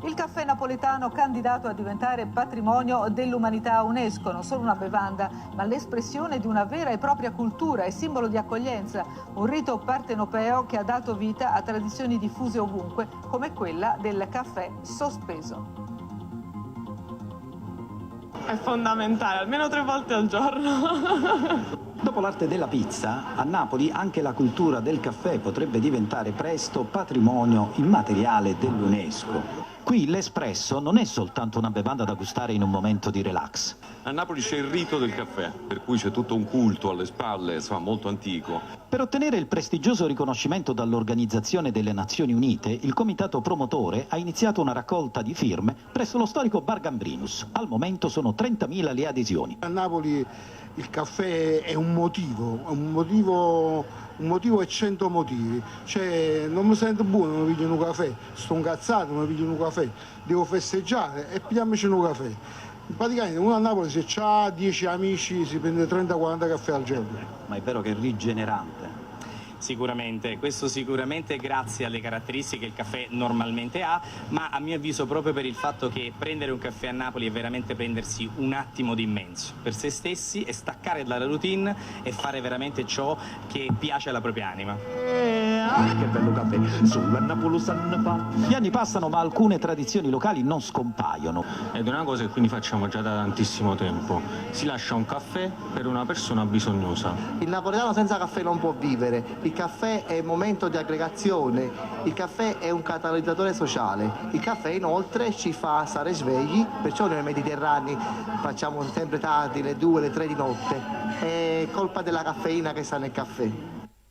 Il caffè napoletano candidato a diventare patrimonio dell'umanità UNESCO, non solo una bevanda, ma l'espressione di una vera e propria cultura e simbolo di accoglienza, un rito partenopeo che ha dato vita a tradizioni diffuse ovunque, come quella del caffè sospeso. È fondamentale, almeno 3 volte al giorno. Dopo l'arte della pizza, a Napoli anche la cultura del caffè potrebbe diventare presto patrimonio immateriale dell'UNESCO. Qui l'espresso non è soltanto una bevanda da gustare in un momento di relax. A Napoli c'è il rito del caffè, per cui c'è tutto un culto alle spalle, insomma, molto antico. Per ottenere il prestigioso riconoscimento dall'Organizzazione delle Nazioni Unite, il comitato promotore ha iniziato una raccolta di firme presso lo storico Bar Gambrinus. Al momento sono 30.000 le adesioni. A Napoli il caffè è un motivo e 100 motivi. Cioè, non mi sento buono, mi piglio un caffè, sto incazzato, mi piglio un caffè, devo festeggiare e pigliamoci un caffè. Praticamente uno a Napoli se ha 10 amici si prende 30-40 caffè al giorno. Ma è vero che è rigenerante. Sicuramente, questo sicuramente grazie alle caratteristiche che il caffè normalmente ha, ma a mio avviso proprio per il fatto che prendere un caffè a Napoli è veramente prendersi un attimo di immenso per se stessi e staccare dalla routine e fare veramente ciò che piace alla propria anima. Che bello caffè, solo a Napoli sanno fa. Gli anni passano ma alcune tradizioni locali non scompaiono. Ed è una cosa che quindi facciamo già da tantissimo tempo. Si lascia un caffè per una persona bisognosa. Il napoletano senza caffè non può vivere. Il caffè è un momento di aggregazione, il caffè è un catalizzatore sociale, il caffè inoltre ci fa stare svegli, perciò noi mediterranei facciamo sempre tardi, le 2, le 3 di notte, è colpa della caffeina che sta nel caffè.